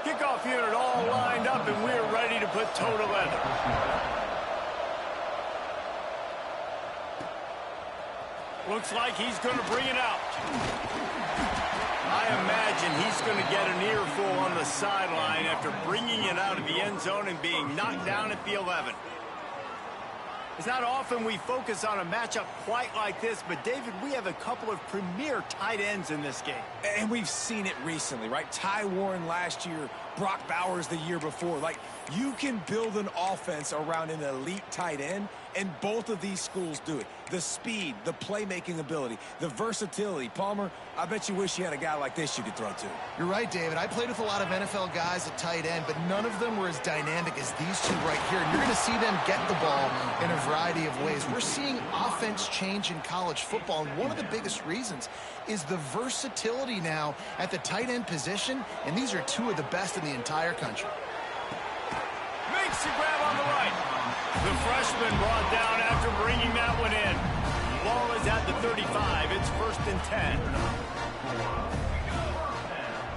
Kickoff unit all lined up, and we're ready to put toe to leather. Looks like he's going to bring it out. I imagine he's going to get an earful on the sideline after bringing it out of the end zone and being knocked down at the 11. It's not often we focus on a matchup quite like this, but David, we have a couple of premier tight ends in this game. And we've seen it recently, right? Ty Warren last year, Brock Bowers the year before. Like, you can build an offense around an elite tight end, and both of these schools do it. The speed, the playmaking ability, the versatility. Palmer, I bet you wish you had a guy like this you could throw to. You're right, David. I played with a lot of NFL guys at tight end, but none of them were as dynamic as these two right here. And you're going to see them get the ball in a variety of ways. We're seeing offense change in college football, and one of the biggest reasons is the versatility now at the tight end position, and these are two of the best in the entire country. Makes the grab on the right. The freshman brought down after bringing that one in. Ball is at the 35. It's 1st and 10.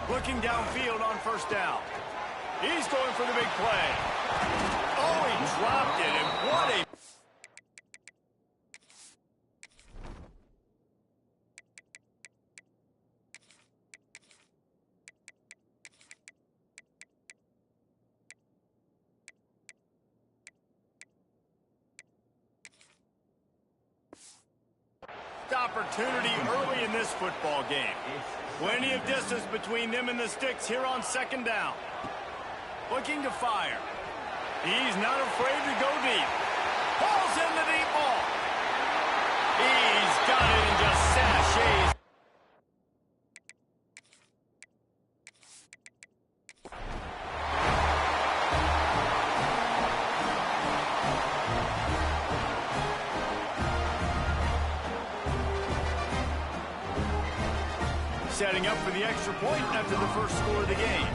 Looking downfield on 1st down. He's going for the big play. Oh, he dropped it, and what a... opportunity early in this football game. Plenty of distance between them and the sticks here on 2nd down. Looking to fire. He's not afraid to go deep. Pulls in the deep ball. He's got it and just sashays. Setting up for the extra point after the first score of the game.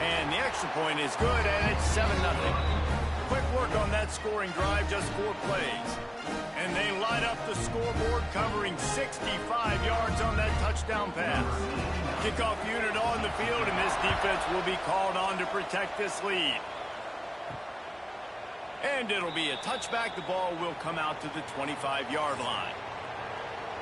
And the extra point is good, and it's 7-0. Quick work on that scoring drive, just 4 plays. And they light up the scoreboard, covering 65 yards on that touchdown pass. Kickoff unit on the field, and this defense will be called on to protect this lead. And it'll be a touchback. The ball will come out to the 25-yard line.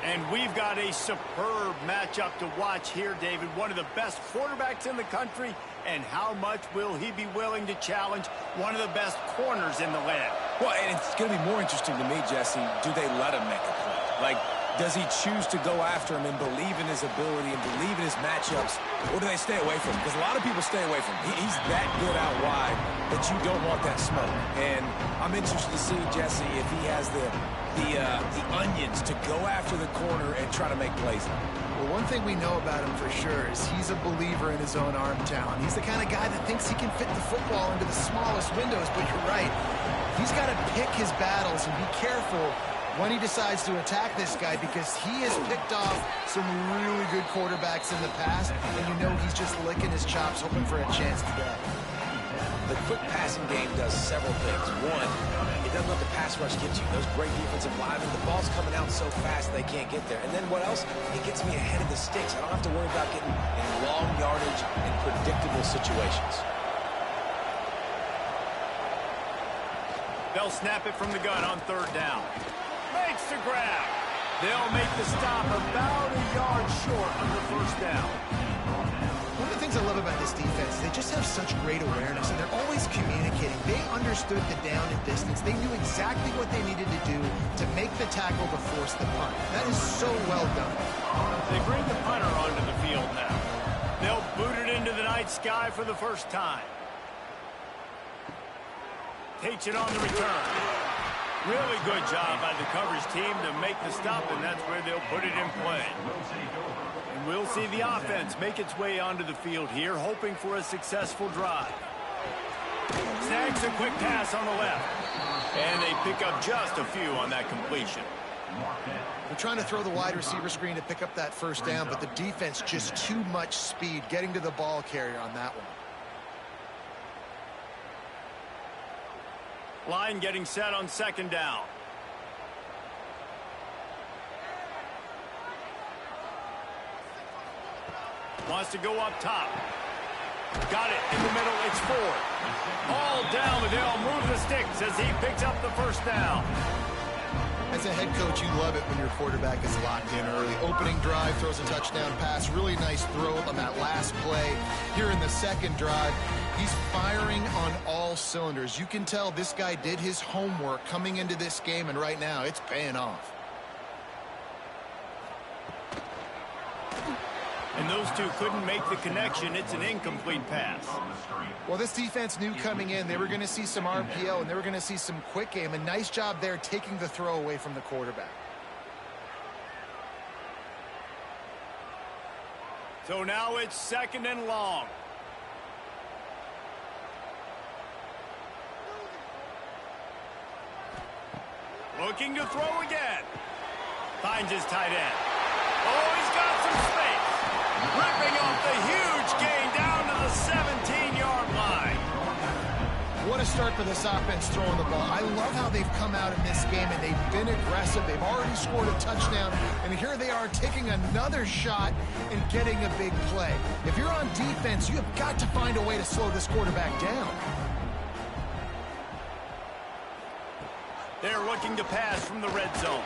And we've got a superb matchup to watch here, David. One of the best quarterbacks in the country. And how much will he be willing to challenge one of the best corners in the land? Well, and it's going to be more interesting to me, Jesse, do they let him make a play? Like, does he choose to go after him and believe in his ability and believe in his matchups, or do they stay away from him? Because a lot of people stay away from him. He's that good out wide that you don't want that smoke. And I'm interested to see, Jesse, if he has the onions to go after the corner and try to make plays. Well, one thing we know about him for sure is he's a believer in his own arm talent. He's the kind of guy that thinks he can fit the football into the smallest windows, but you're right. He's got to pick his battles and be careful when he decides to attack this guy, because he has picked off some really good quarterbacks in the past, and you know he's just licking his chops hoping for a chance today. The quick passing game does several things. One, it doesn't let the pass rush get you. Those great defensive linemen, the ball's coming out so fast they can't get there. And then what else? It gets me ahead of the sticks. I don't have to worry about getting in long yardage and predictable situations. They'll snap it from the gun on 3rd down. Makes the grab. They'll make the stop about a yard short of the 1st down. One of the things I love about this defense is they just have such great awareness, and they're always communicating. They understood the down and distance. They knew exactly what they needed to do to make the tackle to force the punt. That is so well done. They bring the punter onto the field now. They'll boot it into the night sky for the first time. Takes it on the return. Really good job by the coverage team to make the stop, and that's where they'll put it in play. And we'll see the offense make its way onto the field here, hoping for a successful drive. Snags a quick pass on the left. And they pick up just a few on that completion. They're trying to throw the wide receiver screen to pick up that 1st down, but the defense just too much speed getting to the ball carrier on that one. Line getting set on 2nd down. Wants to go up top. Got it in the middle. It's Ford. All down, but they'll move the sticks as he picks up the first down. As a head coach, you love it when your quarterback is locked in early. Opening drive, throws a touchdown pass. Really nice throw on that last play. Here in the second drive, he's firing on all cylinders. You can tell this guy did his homework coming into this game, and right now it's paying off. And those two couldn't make the connection. It's an incomplete pass. Well, this defense knew coming in they were going to see some RPO and they were going to see some quick game. A nice job there taking the throw away from the quarterback. So now it's 2nd and long. Looking to throw again. Finds his tight end. Oh, he's got some space. Ripping off the huge gain down to the 17-yard line. What a start for this offense throwing the ball. I love how they've come out in this game, and they've been aggressive. They've already scored a touchdown, and here they are taking another shot and getting a big play. If you're on defense, you have got to find a way to slow this quarterback down. They're looking to pass from the red zone.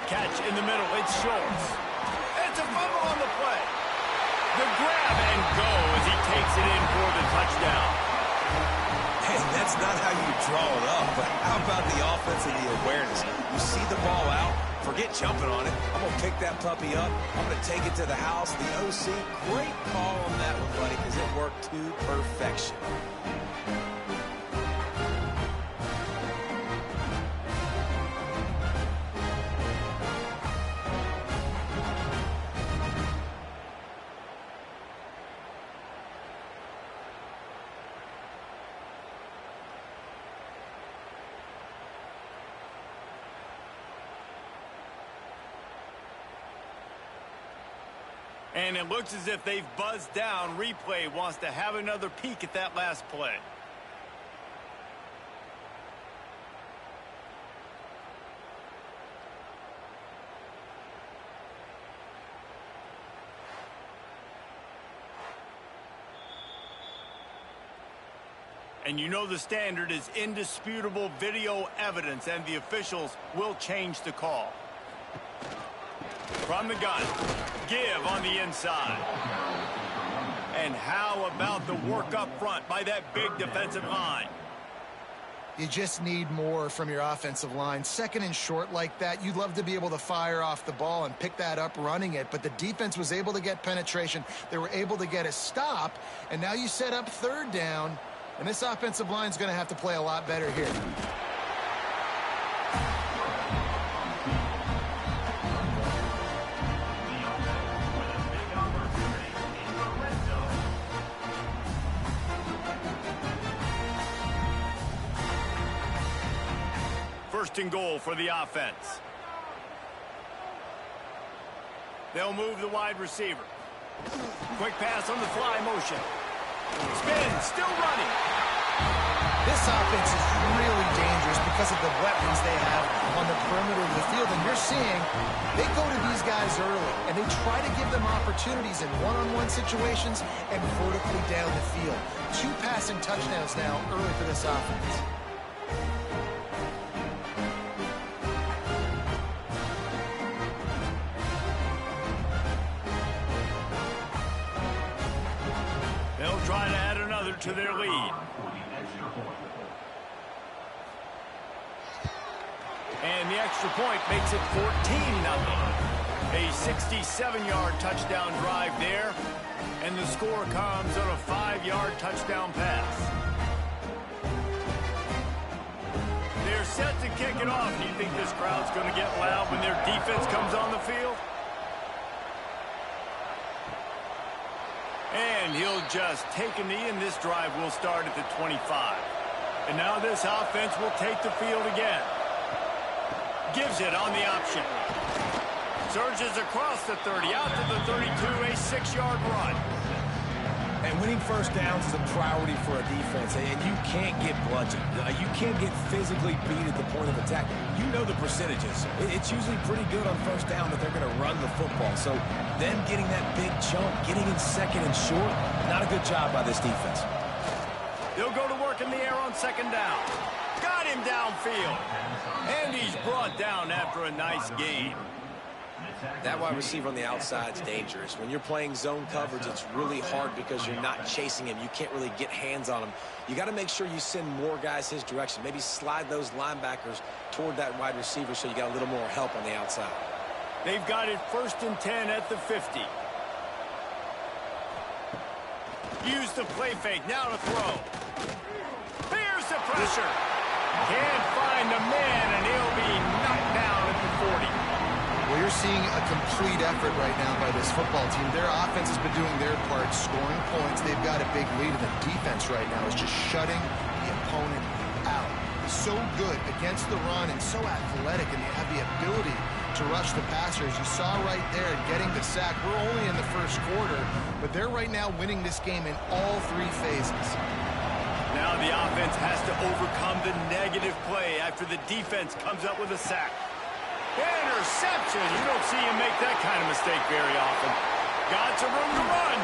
Catch in the middle. It's Schultz. It's a fumble on the play. The grab and go as he takes it in for the touchdown. Hey, that's not how you draw it up, but how about the offense and the awareness? You see the ball out, forget jumping on it. I'm going to pick that puppy up. I'm going to take it to the house. The OC, great call on that one, buddy, because it worked to perfection. And it looks as if they've buzzed down. Replay wants to have another peek at that last play. And you know the standard is indisputable video evidence, and the officials will change the call. From the gun, give on the inside. And how about the work up front by that big defensive line? You just need more from your offensive line. 2nd and short like that, you'd love to be able to fire off the ball and pick that up running it, but the defense was able to get penetration. They were able to get a stop, and now you set up 3rd down, and this offensive line is going to have to play a lot better here. First and goal for the offense. They'll move the wide receiver. Quick pass on the fly motion. Spin, still running. This offense is really dangerous because of the weapons they have on the perimeter of the field. And you're seeing they go to these guys early, and they try to give them opportunities in one-on-one situations and vertically down the field. 2 passing touchdowns now early for this offense. Try to add another to their lead. And the extra point makes it 14-0. A 67-yard touchdown drive there. And the score comes on a 5-yard touchdown pass. They're set to kick it off. Do you think this crowd's going to get loud when their defense comes on the field? And he'll just take a knee, and this drive will start at the 25. And now this offense will take the field again. Gives it on the option. Surges across the 30, out to the 32, a 6-yard run. And winning first downs is a priority for a defense, and you can't get bludgeoned. You can't get physically beat at the point of attack. You know the percentages. It's usually pretty good on first down that they're going to run the football. So them getting that big chunk, getting in second and short, not a good job by this defense. They'll go to work in the air on second down. Got him downfield. And he's brought down after a nice gain. That wide receiver on the outside is dangerous. When you're playing zone coverage, it's really hard because you're not chasing him. You can't really get hands on him. You got to make sure you send more guys his direction. Maybe slide those linebackers toward that wide receiver so you got a little more help on the outside. They've got it 1st and 10 at the 50. Use the play fake. Now to throw. Here's the pressure. Can't find the man, and he'll be knocked down at the 40. Well, you're seeing a complete effort right now by this football team. Their offense has been doing their part, scoring points. They've got a big lead, and the defense right now is just shutting the opponent out. So good against the run and so athletic, and they have the ability to rush the passer. As you saw right there, getting the sack. We're only in the first quarter, but they're right now winning this game in all 3 phases. Now the offense has to overcome the negative play after the defense comes up with a sack. Interception. You don't see him make that kind of mistake very often. Got some room to run.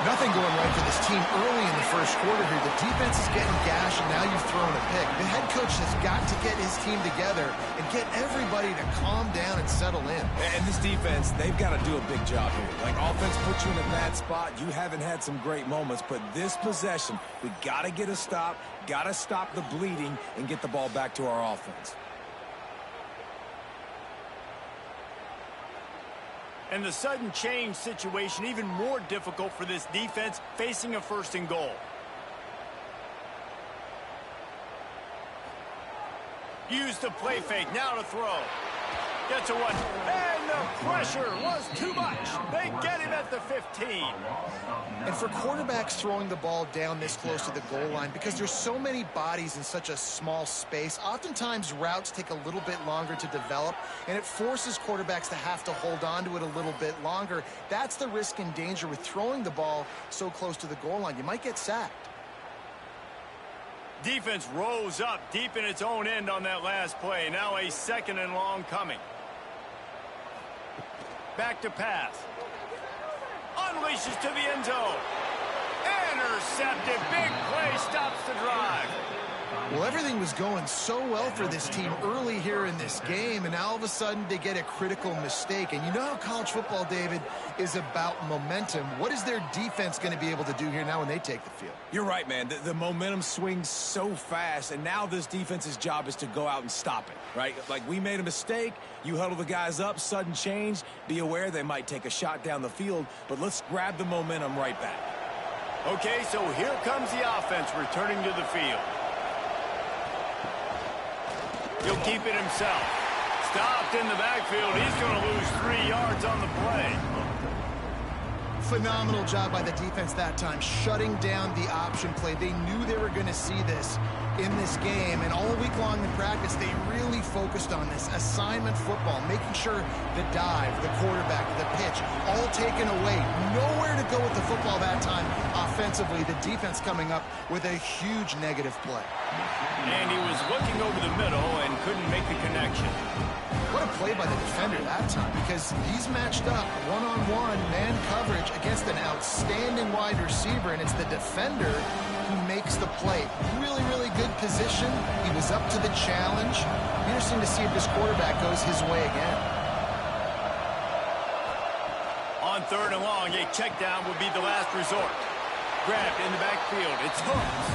Nothing going right for this team early in the first quarter here. The defense is getting gashed, and now you've thrown a pick. The head coach has got to get his team together and get everybody to calm down and settle in. And this defense, they've got to do a big job here. Like, offense puts you in a bad spot. You haven't had some great moments, but this possession, we got to get a stop, got to stop the bleeding, and get the ball back to our offense. And the sudden change situation even more difficult for this defense facing a 1st and goal. Use the play fake. Now to throw. Gets a one. And the pressure was too much. They get him at the 15. And for quarterbacks throwing the ball down this close to the goal line, because there's so many bodies in such a small space, oftentimes routes take a little bit longer to develop, and it forces quarterbacks to have to hold on to it a little bit longer. That's the risk and danger with throwing the ball so close to the goal line. You might get sacked. Defense rose up deep in its own end on that last play. Now a 2nd and long coming. Back to pass. Unleashes to the end zone. Intercepted. Big play stops the drive. Well, everything was going so well for this team early here in this game, and now all of a sudden they get a critical mistake. And you know how college football, David, is about momentum. What is their defense going to be able to do here now when they take the field? You're right, man. The momentum swings so fast, and now this defense's job is to go out and stop it, right? Like, we made a mistake. You huddle the guys up, sudden change. Be aware they might take a shot down the field, but let's grab the momentum right back. Okay, so here comes the offense returning to the field. He'll keep it himself. Stopped in the backfield. He's going to lose 3 yards on the play. Phenomenal job by the defense that time, shutting down the option play. They knew they were going to see this in this game, and all week long in practice, they really focused on this assignment football, making sure the dive, the quarterback, the pitch, all taken away. Nowhere to go with the football that time offensively. The defense coming up with a huge negative play. And he was looking over the middle and couldn't make the connection. What a play by the defender that time, because he's matched up one-on-one man coverage against an outstanding wide receiver, and it's the defender who makes the play. Really, really good position. He was up to the challenge. Interesting to see if this quarterback goes his way again. On 3rd and long, a check down would be the last resort. Grabbed in the backfield. It's hooked.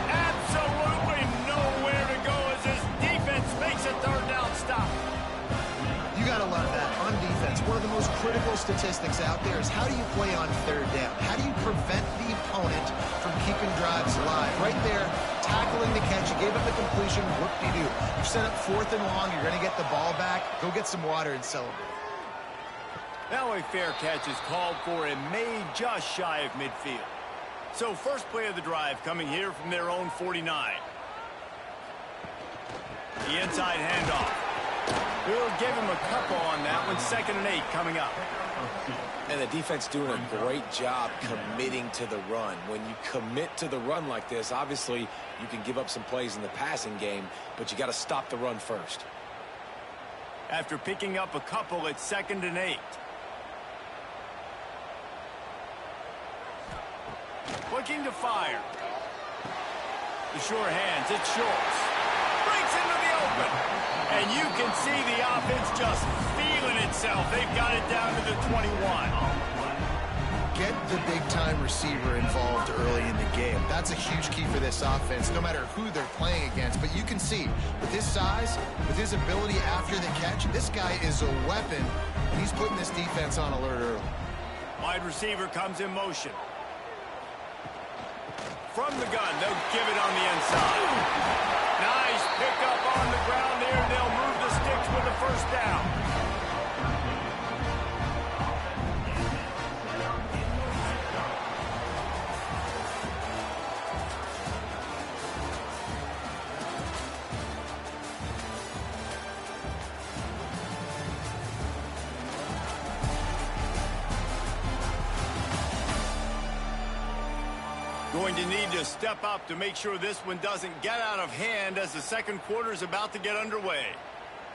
Absolutely nowhere to go as this defense makes a 3rd down stop. You got to love that on defense. One of the most critical statistics out there is how do you play on 3rd down? How do you prevent the opponent from keeping drives alive? Right there, tackling the catch. You gave up the completion. Whoop-de-doo. You set up 4th and long. You're going to get the ball back. Go get some water and celebrate. Now a fair catch is called for and made just shy of midfield. So first play of the drive coming here from their own 49. The inside handoff. We'll give him a couple on that one. 2nd and 8 coming up. And the defense doing a great job committing to the run. When you commit to the run like this, obviously you can give up some plays in the passing game, but you got to stop the run first. After picking up a couple, it's 2nd and 8. Looking to fire. The sure hands, it's Schultz. Breaks into the open. And you can see the offense just feeling itself. They've got it down to the 21. Get the big-time receiver involved early in the game. That's a huge key for this offense, no matter who they're playing against. But you can see, with his size, with his ability after the catch, this guy is a weapon. He's putting this defense on alert early. Wide receiver comes in motion. From the gun, they'll give it on the inside. Nice pickup on the ground there. They'll move the sticks with the 1st down. Going to need to step up to make sure this one doesn't get out of hand as the 2nd quarter is about to get underway.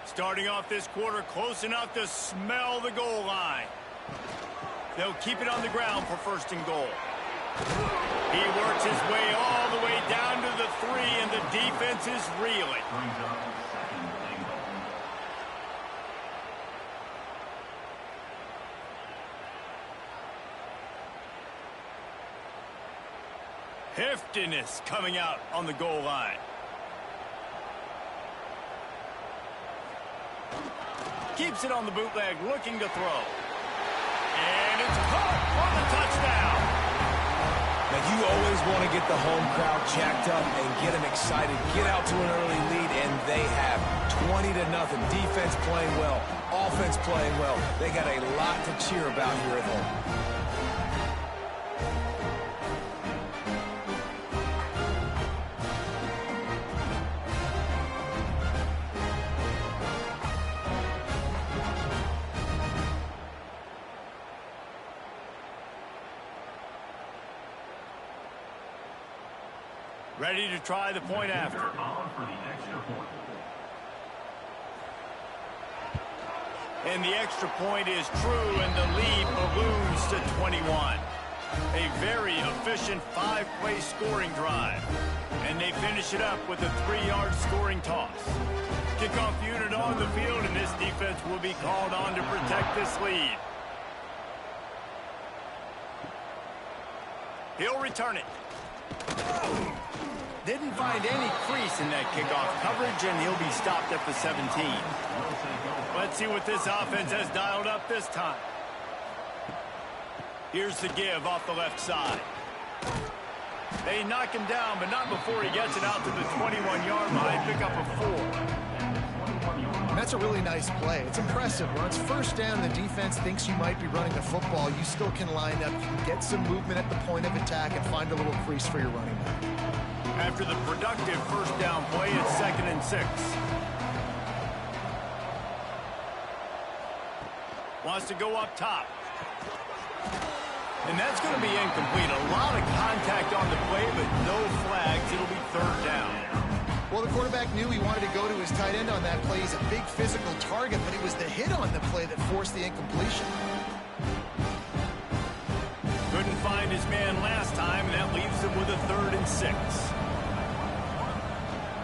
Starting off this quarter close enough to smell the goal line. They'll keep it on the ground for 1st and goal. He works his way all the way down to the 3, and the defense is reeling. Heftiness coming out on the goal line. Keeps it on the bootleg, looking to throw. And it's caught for the touchdown. Now, you always want to get the home crowd jacked up and get them excited, get out to an early lead, and they have 20-0. Defense playing well, offense playing well. They got a lot to cheer about here at home. Ready to try the point after. And the extra point is true, and the lead balloons to 21. A very efficient 5-play scoring drive. And they finish it up with a 3-yard scoring toss. Kickoff unit on the field, and this defense will be called on to protect this lead. He'll return it. Didn't find any crease in that kickoff coverage, and he'll be stopped at the 17. Let's see what this offense has dialed up this time. Here's the give off the left side. They knock him down, but not before he gets it out to the 21-yard line. Pick up a 4. That's a really nice play. It's impressive. When it's 1st down and the defense thinks you might be running the football, you still can line up, you can get some movement at the point of attack and find a little crease for your running back. After the productive 1st down play, it's 2nd and 6. Wants to go up top. And that's going to be incomplete. A lot of contact on the play, but no flags. It'll be 3rd down. Well, the quarterback knew he wanted to go to his tight end on that play. He's a big physical target, but it was the hit on the play that forced the incompletion. Couldn't find his man last time, and that leaves him with a 3rd and 6.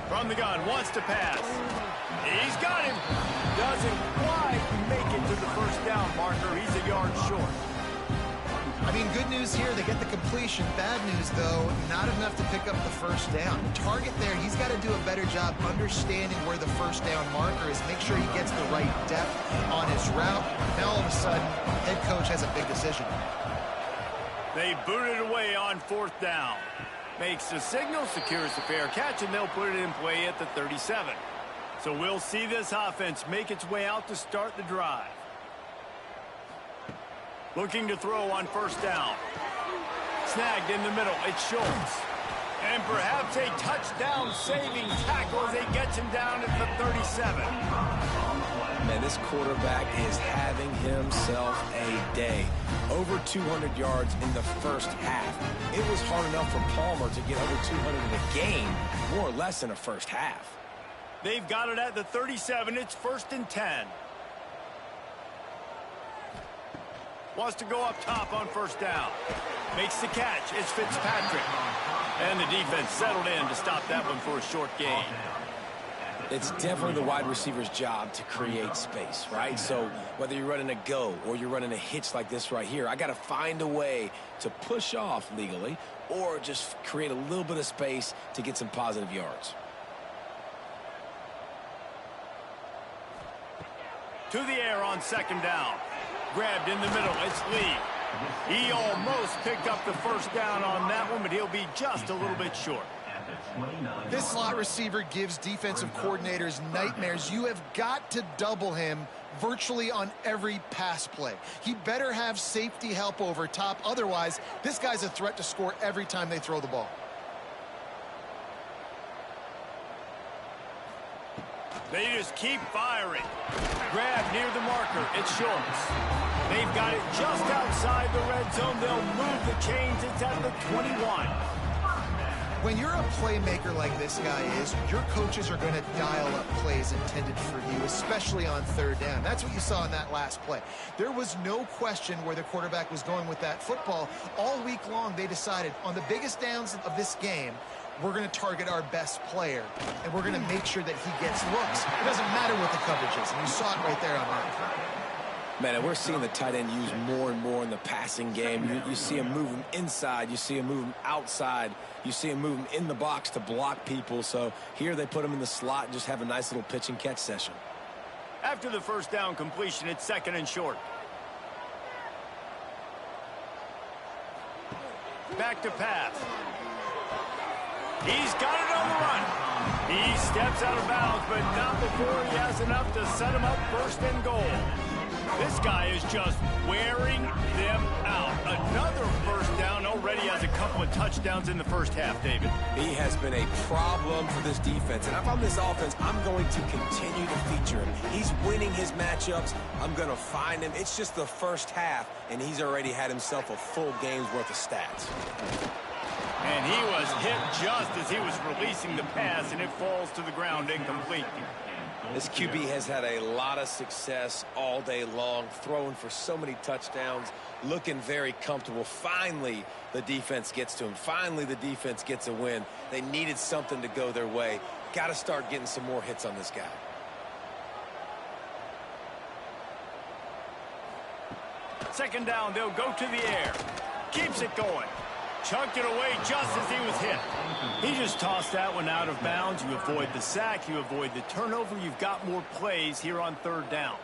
From the gun, wants to pass. He's got him. Doesn't quite make it to the 1st down marker. He's a yard short. I mean, good news here, they get the completion. Bad news, though, not enough to pick up the 1st down. The target there, he's got to do a better job understanding where the 1st down marker is, make sure he gets the right depth on his route. Now, all of a sudden, head coach has a big decision. They boot it away on 4th down. Makes the signal, secures the fair catch, and they'll put it in play at the 37. So we'll see this offense make its way out to start the drive. Looking to throw on 1st down. Snagged in the middle. It's Schultz. And perhaps a touchdown-saving tackle as he gets him down at the 37. Man, this quarterback is having himself a day. Over 200 yards in the first half. It was hard enough for Palmer to get over 200 in a game, more or less in a first half. They've got it at the 37. It's 1st and 10. Wants to go up top on 1st down. Makes the catch. It's Fitzpatrick. And the defense settled in to stop that one for a short gain. It's definitely the wide receiver's job to create space, right? So whether you're running a go or you're running a hitch like this right here, I got to find a way to push off legally or just create a little bit of space to get some positive yards. To the air on 2nd down. Grabbed in the middle. It's Lee. He almost picked up the 1st down on that one, but he'll be just a little bit short. This slot receiver gives defensive coordinators nightmares. You have got to double him virtually on every pass play. He better have safety help over top. Otherwise, this guy's a threat to score every time they throw the ball. They just keep firing. Grab near the marker. It's Schultz. They've got it just outside the red zone. They'll move the chains. It's at the 21. When you're a playmaker like this guy is, your coaches are going to dial up plays intended for you, especially on 3rd down. That's what you saw in that last play. There was no question where the quarterback was going with that football. All week long, they decided on the biggest downs of this game, we're going to target our best player, and we're going to make sure that he gets looks. It doesn't matter what the coverage is, and you saw it right there on that play. Man, and we're seeing the tight end used more and more in the passing game. You see him move him inside. You see him move him outside. You see him move him in the box to block people. So here they put him in the slot and just have a nice little pitch and catch session. After the 1st down completion, it's 2nd and short. Back to pass. He's got it on the run. He steps out of bounds, but not before he has enough to set him up 1st and goal. This guy is just wearing them out. Another 1st down, already has a couple of touchdowns in the first half, David. He has been a problem for this defense. And if I'm this offense, I'm going to continue to feature him. He's winning his matchups. I'm going to find him. It's just the first half, and he's already had himself a full game's worth of stats. And he was hit just as he was releasing the pass, and it falls to the ground incomplete. This QB has had a lot of success all day long, throwing for so many touchdowns, looking very comfortable. Finally, the defense gets to him. Finally, the defense gets a win. They needed something to go their way. Got to start getting some more hits on this guy. Second down, they'll go to the air. Keeps it going. Chucked it away just as he was hit. He just tossed that one out of bounds. You avoid the sack. You avoid the turnover. You've got more plays here on 3rd down.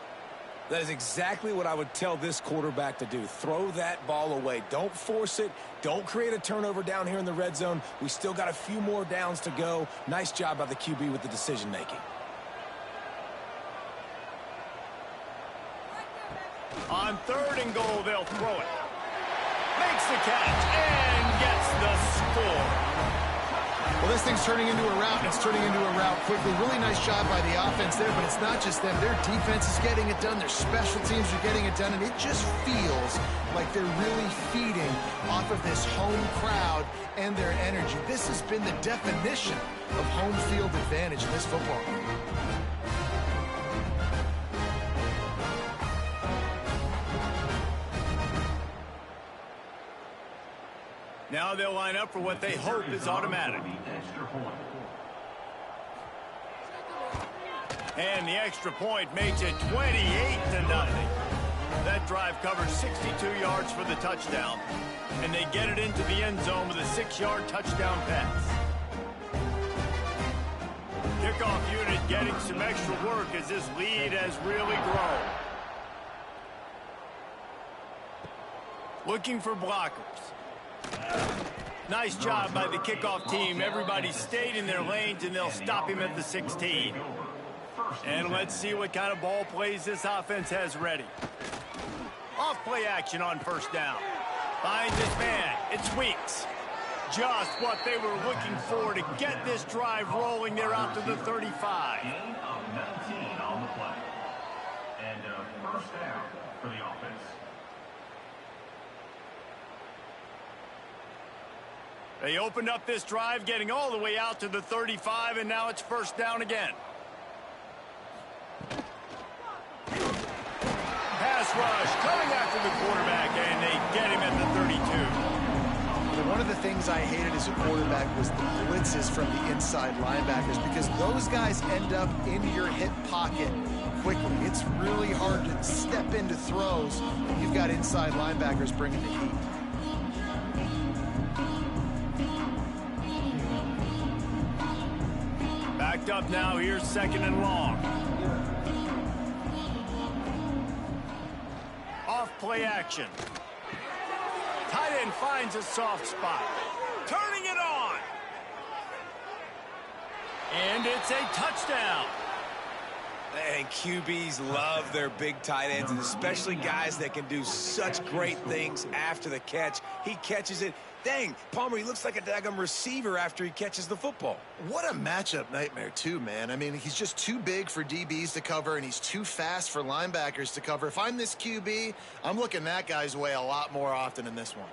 That is exactly what I would tell this quarterback to do. Throw that ball away. Don't force it. Don't create a turnover down here in the red zone. We still got a few more downs to go. Nice job by the QB with the decision-making. On 3rd and goal, they'll throw it. Makes the catch and gets the score. Well, this thing's turning into a route, and it's turning into a route quickly. Really nice job by the offense there, but it's not just them. Their defense is getting it done. Their special teams are getting it done, and it just feels like they're really feeding off of this home crowd and their energy. This has been the definition of home field advantage in this football game. Now they'll line up for what they hope is automatic. And the extra point makes it 28-0. That drive covers 62 yards for the touchdown. And they get it into the end zone with a 6-yard touchdown pass. Kickoff unit getting some extra work as this lead has really grown. Looking for blockers. Nice job by the kickoff team. Everybody stayed in their lanes, and they'll stop him at the 16. And let's see what kind of ball plays this offense has ready. Off play action on 1st down. Finds his man. It's Weeks. Just what they were looking for to get this drive rolling. They're out to the 35. And first down for the offense. They opened up this drive, getting all the way out to the 35, and now it's first down again. Pass rush coming after the quarterback, and they get him at the 32. One of the things I hated as a quarterback was the blitzes from the inside linebackers, because those guys end up in your hip pocket quickly. It's really hard to step into throws when you've got inside linebackers bringing the heat. Backed up now, here's second and long. Off play action. Tight end finds a soft spot. Turning it on. And it's a touchdown. And QBs love their big tight ends, and especially guys that can do such great things after the catch. He catches it. Dang, Palmer, he looks like a daggum receiver after he catches the football. What a matchup nightmare, too, man. I mean, he's just too big for DBs to cover, and he's too fast for linebackers to cover. If I'm this QB, I'm looking that guy's way a lot more often in this one.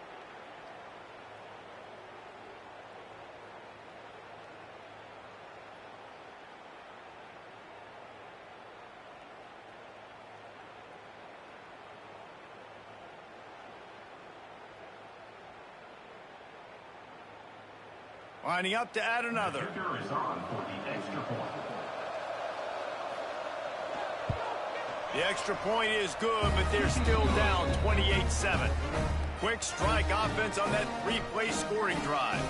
Lining up to add another. Kicker is on for the extra point. The extra point is good, but they're still down 28-7. Quick strike offense on that three-play scoring drive.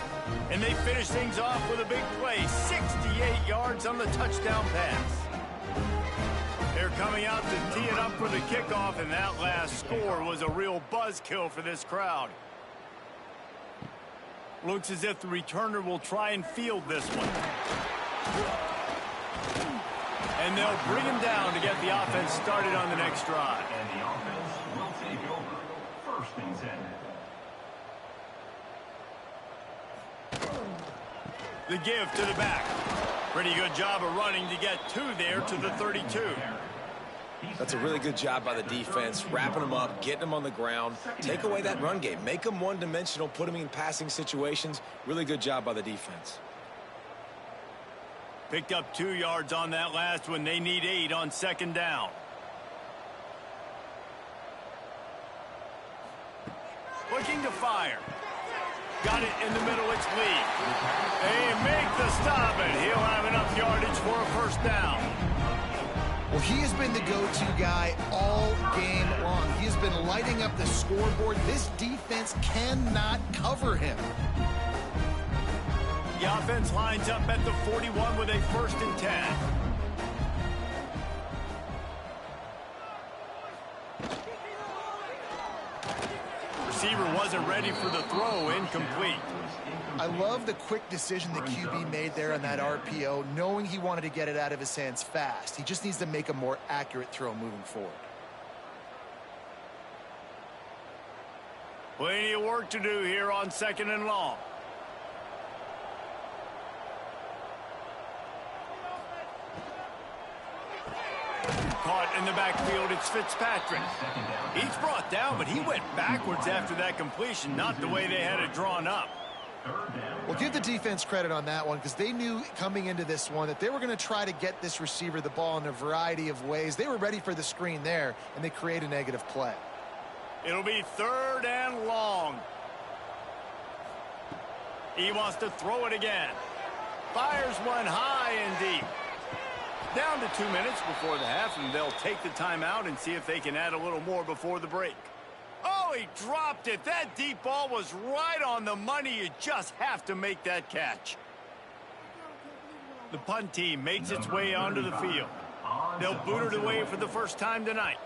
And they finish things off with a big play, 68 yards on the touchdown pass. They're coming out to tee it up for the kickoff, and that last score was a real buzzkill for this crowd. Looks as if the returner will try and field this one. And they'll bring him down to get the offense started on the next drive. And the offense will take over. First and 10. The give to the back. Pretty good job of running to get two there to the 32. That's a really good job by the defense, wrapping them up, getting them on the ground. Take away that run game. Make them one-dimensional, put them in passing situations. Really good job by the defense. Picked up 2 yards on that last one. They need 8 on second down. Looking to fire. Got it in the middle. It's Lee. They make the stop, and he'll have enough yardage for a first down. Well, he has been the go-to guy all game long. He has been lighting up the scoreboard. This defense cannot cover him. The offense lines up at the 41 with a first and 10. Receiver wasn't ready for the throw, incomplete. I love the quick decision the QB made there on that RPO, knowing he wanted to get it out of his hands fast. He just needs to make a more accurate throw moving forward. Plenty of work to do here on second and long. Caught in the backfield, it's Fitzpatrick. He's brought down, but he went backwards after that completion, not the way they had it drawn up. Well, give the defense credit on that one, because they knew coming into this one that they were going to try to get this receiver the ball in a variety of ways. They were ready for the screen there, and they create a negative play. It'll be third and long. He wants to throw it again. Fires one high and deep. Down to 2 minutes before the half, and they'll take the timeout and see if they can add a little more before the break. Oh, he dropped it. That deep ball was right on the money. You just have to make that catch. The punt team makes its way onto the field. They'll boot it away for the first time tonight.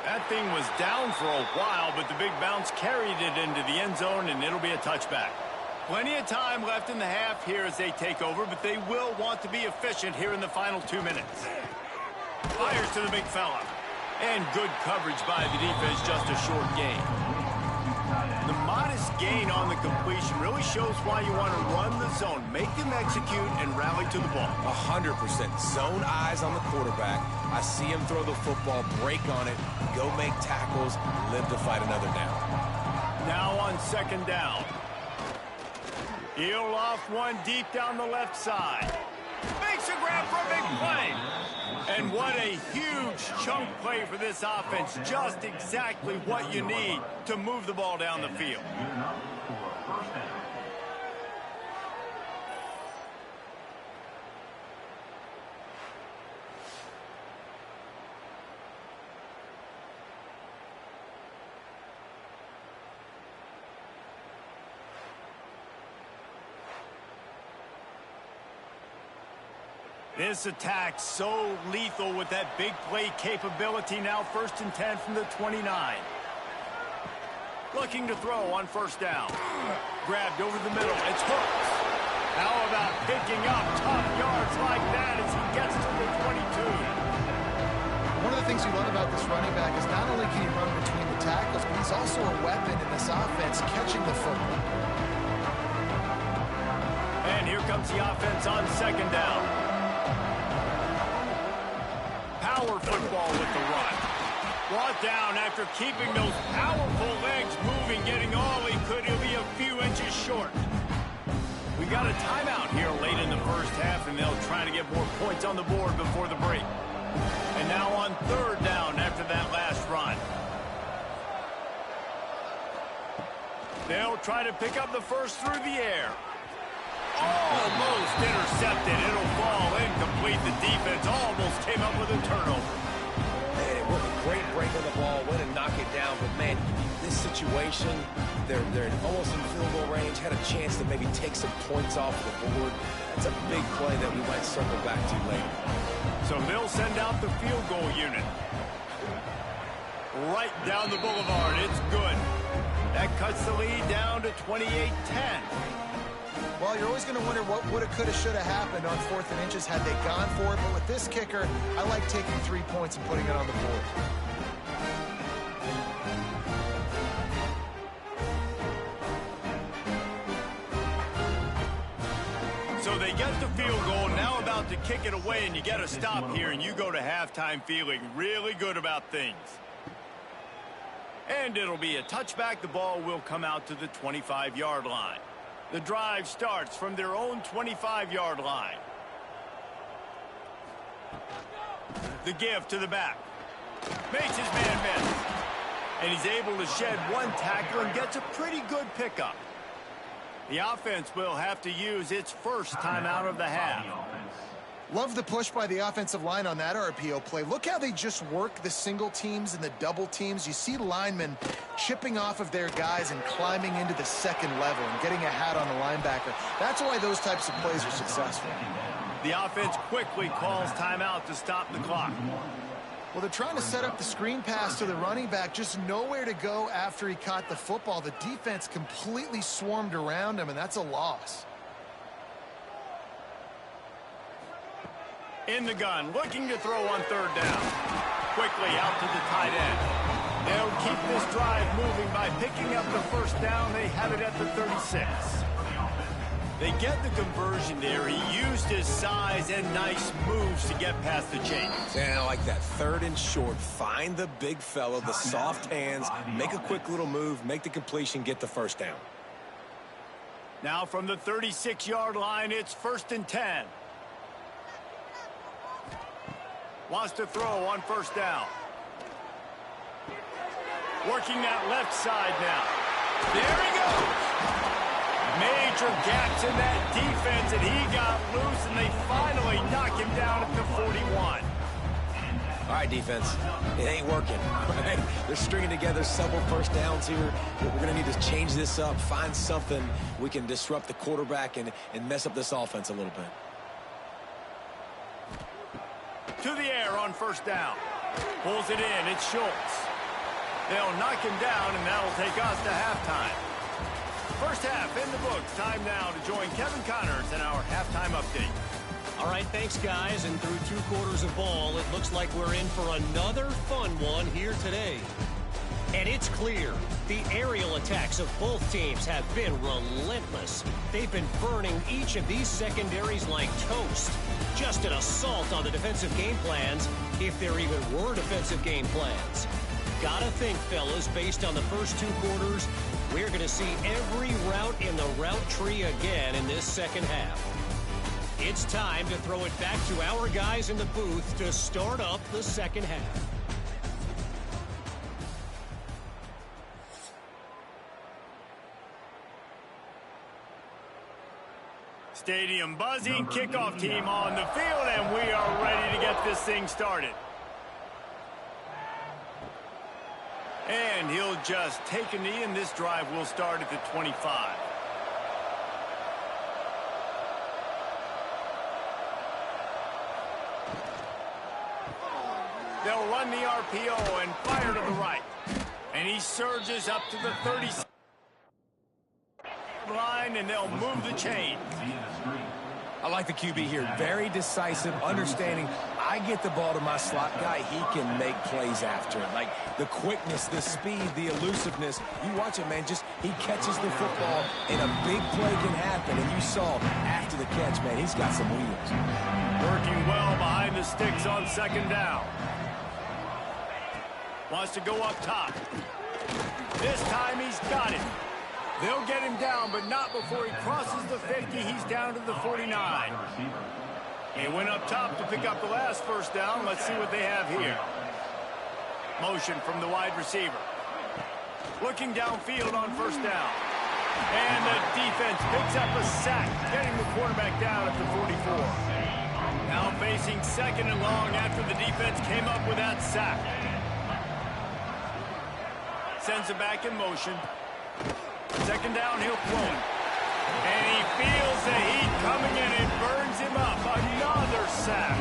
That thing was down for a while, but the big bounce carried it into the end zone, and it'll be a touchback. Plenty of time left in the half here as they take over, but they will want to be efficient here in the final 2 minutes. Fires to the big fella. And good coverage by the defense, just a short gain. The modest gain on the completion really shows why you want to run the zone, make them execute, and rally to the ball. 100%. Zone eyes on the quarterback. I see him throw the football, break on it, go make tackles, live to fight another down. Now on second down. He'll off one deep down the left side. Makes a grab for a big play. And what a huge chunk play for this offense. Just exactly what you need to move the ball down the field. This attack so lethal with that big play capability. Now 1st and 10 from the 29. Looking to throw on first down. Grabbed over the middle. It's hooked. How about picking up tough yards like that as he gets to the 22? One of the things we love about this running back is not only can he run between the tackles, but he's also a weapon in this offense, catching the football. And here comes the offense on second down. Power football with the run. Brought down after keeping those powerful legs moving, getting all he could. He'll be a few inches short. We got a timeout here late in the first half, and they'll try to get more points on the board before the break. And now on third down after that last run. They'll try to pick up the first through the air. Almost intercepted. It'll fall incomplete. The defense almost came up with a turnover. Man, it worked a great break on the ball, went and knock it down. But, man, this situation, they're almost in field goal range, had a chance to maybe take some points off the board. That's a big play that we might circle back to later. So they'll send out the field goal unit. Right down the boulevard. It's good. That cuts the lead down to 28-10. Well, you're always going to wonder what woulda, coulda, shoulda happened on 4th and inches had they gone for it. But with this kicker, I like taking 3 points and putting it on the board. So they get the field goal, now about to kick it away, and you get a stop here, and you go to halftime feeling really good about things. And it'll be a touchback. The ball will come out to the 25-yard line. The drive starts from their own 25-yard line. The give to the back. Makes his man miss. And he's able to shed one tackle and gets a pretty good pickup. The offense will have to use its first timeout of the half. Love the push by the offensive line on that RPO play. Look how they just work the single teams and the double teams. You see linemen chipping off of their guys and climbing into the second level and getting a hat on the linebacker. That's why those types of plays are successful. The offense quickly calls timeout to stop the clock. Well, they're trying to set up the screen pass to the running back, just nowhere to go after he caught the football. The defense completely swarmed around him, and that's a loss. In the gun, looking to throw on third down. Quickly out to the tight end. They'll keep this drive moving by picking up the first down. They have it at the 36. They get the conversion there. He used his size and nice moves to get past the chains. And I like that. 3rd and short. Find the big fella, the soft hands, make a quick little move, make the completion, get the first down. Now from the 36-yard line, it's 1st and 10. Wants to throw on first down. Working that left side now. There he goes. Major gaps in that defense, and he got loose, and they finally knock him down at the 41. All right, defense, it ain't working. Right? They're stringing together several first downs here. We're going to need to change this up, find something we can disrupt the quarterback and mess up this offense a little bit. To the air on first down. Pulls it in. It's Schultz. They'll knock him down, and that'll take us to halftime. First half in the books. Time now to join Kevin Connors in our halftime update. All right, thanks, guys. And through 2 quarters of ball, it looks like we're in for another fun one here today. And it's clear, the aerial attacks of both teams have been relentless. They've been burning each of these secondaries like toast. Just an assault on the defensive game plans, if there even were defensive game plans. Gotta think, fellas, based on the first 2 quarters, we're gonna see every route in the route tree again in this second half. It's time to throw it back to our guys in the booth to start up the second half. Stadium buzzing, kickoff team on the field, and we are ready to get this thing started. And he'll just take a knee, and this drive will start at the 25. They'll run the RPO and fire to the right. And he surges up to the 30 line, and they'll move the chain. I like the QB here. Very decisive, understanding I get the ball to my slot guy, he can make plays after it. Like the quickness, the speed, the elusiveness. You watch it, man, just he catches the football and a big play can happen. And you saw after the catch, man, he's got some wheels. Working well behind the sticks on second down. Wants to go up top. This time he's got it. They'll get him down, but not before he crosses the 50. He's down to the 49. He went up top to pick up the last first down. Let's see what they have here. Motion from the wide receiver. Looking downfield on first down. And the defense picks up a sack, getting the quarterback down at the 44. Now facing second and long after the defense came up with that sack. Sends it back in motion. Second down, he'll throw it. And he feels the heat coming in and burns him up. Another sack.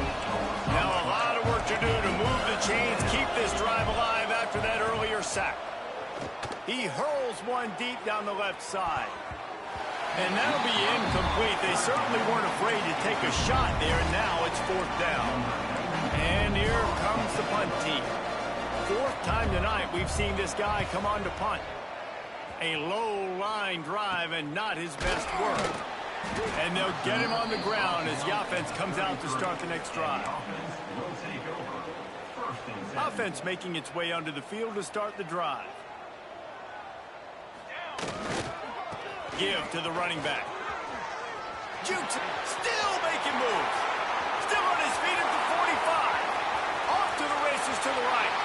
Now a lot of work to do to move the chains, keep this drive alive after that earlier sack. He hurls one deep down the left side. And that'll be incomplete. They certainly weren't afraid to take a shot there, and now it's fourth down. And here comes the punt team. Fourth time tonight we've seen this guy come on to punt. A low-line drive and not his best work. And they'll get him on the ground as the offense comes out to start the next drive. Offense making its way onto the field to start the drive. Give to the running back. Jukes, still making moves. Still on his feet at the 45. Off to the races to the right.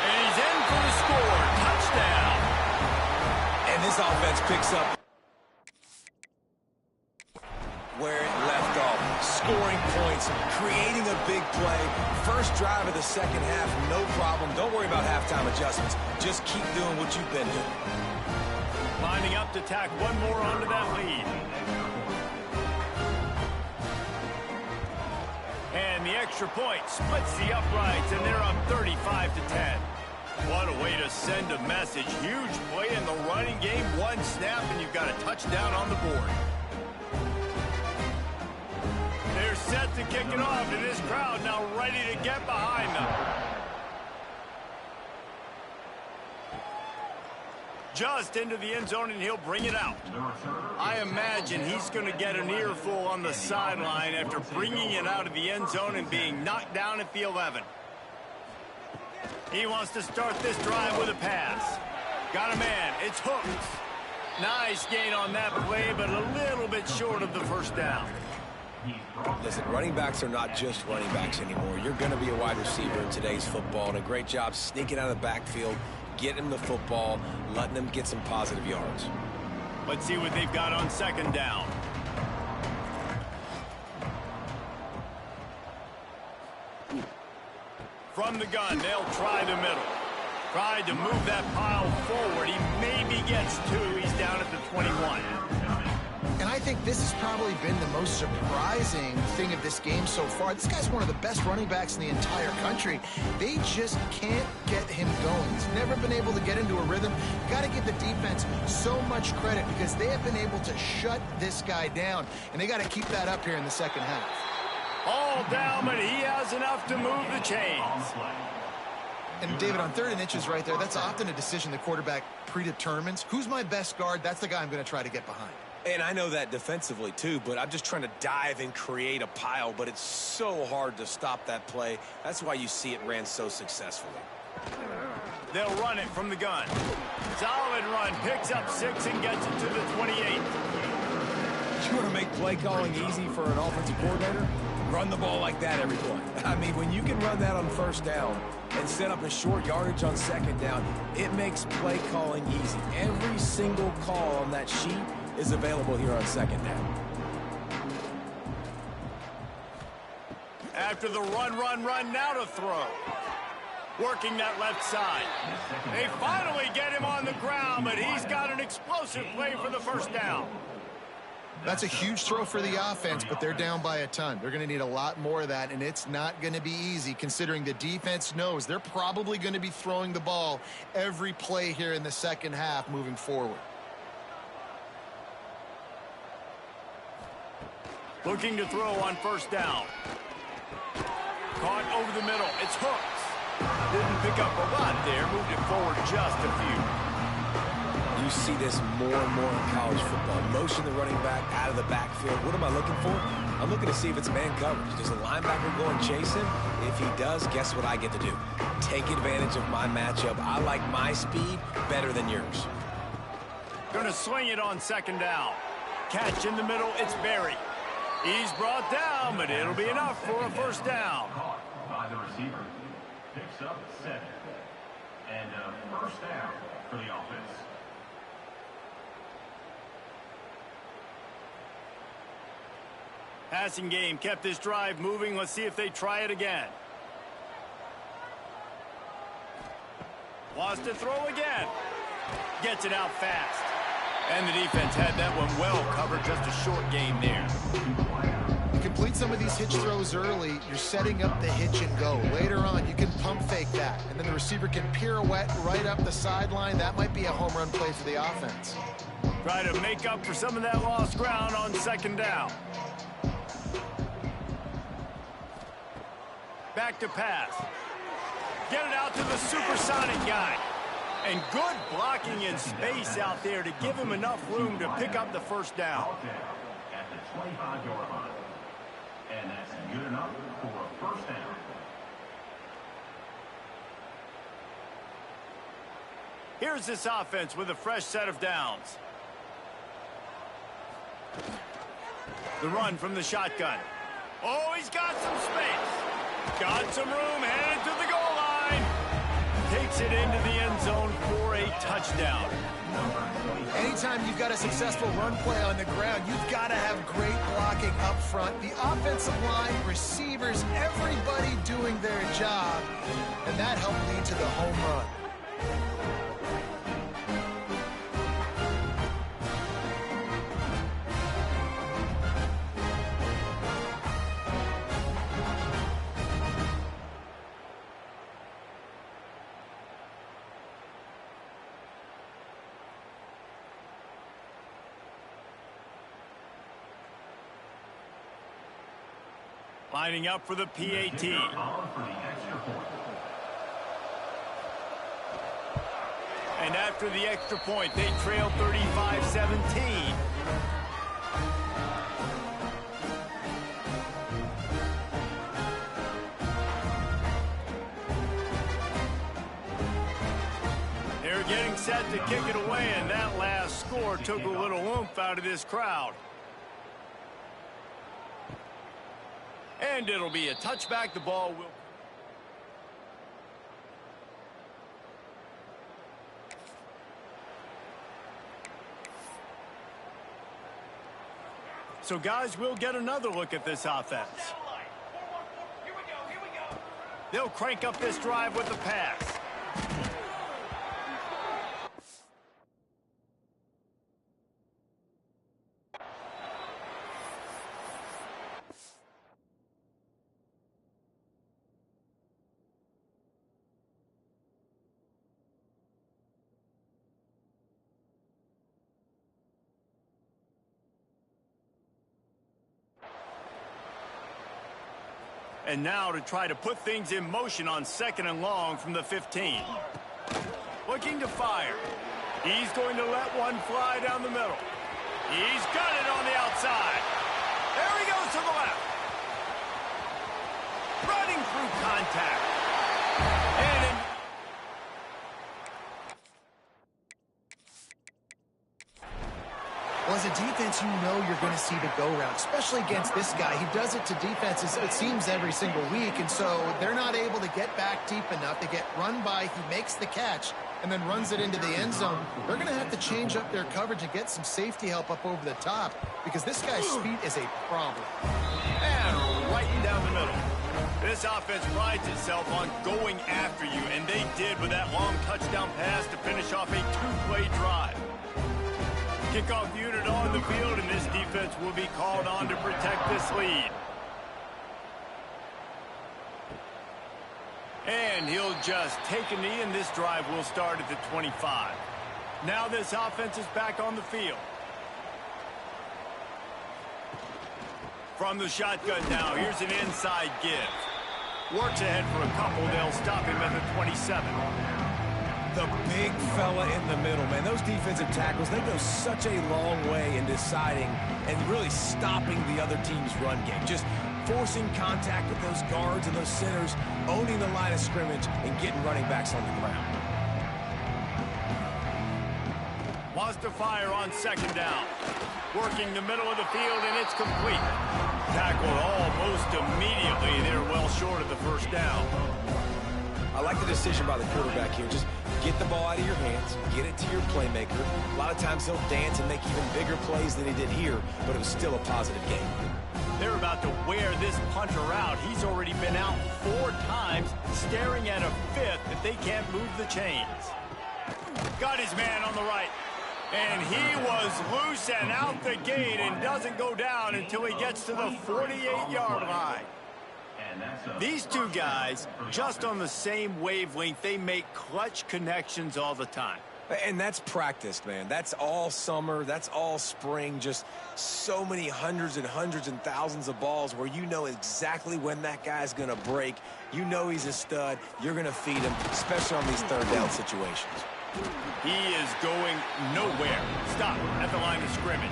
And he's in for the score. Touchdown. And this offense picks up where it left off. Scoring points, creating a big play. First drive of the second half, no problem. Don't worry about halftime adjustments. Just keep doing what you've been doing. Lining up to tack one more onto that lead. And the extra point splits the uprights, and they're up 35-10. What a way to send a message. Huge play in the running game. One snap, and you've got a touchdown on the board. They're set to kick it off, and this crowd now ready to get behind them. Just into the end zone, and he'll bring it out. I imagine he's going to get an earful on the sideline after bringing it out of the end zone and being knocked down at the 11. He wants to start this drive with a pass. Got a man. It's Hooks. Nice gain on that play, but a little bit short of the first down. Listen, running backs are not just running backs anymore. You're going to be a wide receiver in today's football, and a great job sneaking out of the backfield, getting the football, letting them get some positive yards. Let's see what they've got on second down. From the gun, they'll try the middle. Tried to move that pile forward. He maybe gets two. He's down at the 21. And I think this has probably been the most surprising thing of this game so far. This guy's one of the best running backs in the entire country. They just can't get him going. He's never been able to get into a rhythm. Got to give the defense so much credit because they have been able to shut this guy down. And they got to keep that up here in the second half. All down, but he has enough to move the chains. And David, on 3rd and inches right there, that's often a decision the quarterback predetermines. Who's my best guard? That's the guy I'm going to try to get behind. And I know that defensively, too, but I'm just trying to dive and create a pile, but it's so hard to stop that play. That's why you see it ran so successfully. They'll run it from the gun. Solid run, picks up 6 and gets it to the 28. You want to make play calling easy for an offensive coordinator? Run the ball like that every play. I mean, when you can run that on 1st down and set up a short yardage on 2nd down, it makes play calling easy. Every single call on that sheet is available here on 2nd down. After the run, now to throw. Working that left side. They finally get him on the ground, but he's got an explosive play for the 1st down. That's a huge throw for the offense, but they're down by a ton. They're going to need a lot more of that, and it's not going to be easy considering the defense knows they're probably going to be throwing the ball every play here in the 2nd half moving forward. Looking to throw on 1st down. Caught over the middle. It's Hooks. Didn't pick up a lot there. Moved it forward just a few. You see this more and more in college football. Motion the running back out of the backfield. What am I looking for? I'm looking to see if it's man coverage. Does the linebacker go and chase him? If he does, guess what I get to do? Take advantage of my matchup. I like my speed better than yours. Going to swing it on 2nd down. Catch in the middle. It's Berry. He's brought down, but it'll be enough for a 1st down. Caught by the receiver. Picks up 7. And a 1st down for the offense. Passing game kept this drive moving. Let's see if they try it again. Wants to throw again. Gets it out fast. And the defense had that one well covered. Just a short game there. You complete some of these hitch throws early, you're setting up the hitch and go. Later on, you can pump fake that, and then the receiver can pirouette right up the sideline. That might be a home run play for the offense. Try to make up for some of that lost ground on 2nd down. Back to pass. Get it out to the supersonic guy. And good blocking in space out there to give him enough room to pick up the 1st down. At the 25-yard line. And that's good enough for a 1st down. Here's this offense with a fresh set of downs. The run from the shotgun. Oh, he's got some space. Got some room, headed to the goal line. Takes it into the end zone for a touchdown. Anytime you've got a successful run play on the ground, you've got to have great blocking up front. The offensive line, receivers, everybody doing their job. And that helped lead to the home run. Lining up for the PAT. And after the extra point, they trail 35-17. They're getting set to kick it away, and that last score took a little oomph out of this crowd. And it'll be a touchback. The ball will... So, guys, we'll get another look at this offense. They'll crank up this drive with the pass. And now to try to put things in motion on 2nd and long from the 15. Looking to fire. He's going to let one fly down the middle. He's got it on the outside. There he goes to the left. Running through contact. And in Well, as a defense, you know you're going to see the go-round, especially against this guy. He does it to defenses, it seems, every single week, and so they're not able to get back deep enough. They get run by, he makes the catch, and then runs it into the end zone. They're going to have to change up their coverage and get some safety help up over the top because this guy's speed is a problem. And right down the middle. This offense prides itself on going after you, and they did with that long touchdown pass to finish off a 2-play drive. Kickoff unit on the field, and this defense will be called on to protect this lead. And he'll just take a knee, and this drive will start at the 25. Now this offense is back on the field. From the shotgun now, here's an inside give. Works ahead for a couple. They'll stop him at the 27. The big fella in the middle, man. Those defensive tackles, they go such a long way in deciding and really stopping the other team's run game. Just forcing contact with those guards and those centers, owning the line of scrimmage, and getting running backs on the ground. Wants to fire on 2nd down. Working the middle of the field, and it's complete. Tackled almost immediately. They're well short of the 1st down. I like the decision by the quarterback here. Just get the ball out of your hands, get it to your playmaker. A lot of times he'll dance and make even bigger plays than he did here, but it was still a positive game. They're about to wear this punter out. He's already been out 4 times, staring at a 5th if they can't move the chains. Got his man on the right. And he was loose and out the gate and doesn't go down until he gets to the 48-yard line. These two guys, just on the same wavelength, they make clutch connections all the time. And that's practiced, man. That's all summer. That's all spring. Just so many hundreds and thousands of balls where you know exactly when that guy's going to break. You know he's a stud. You're going to feed him, especially on these 3rd down situations. He is going nowhere. Stop at the line of scrimmage.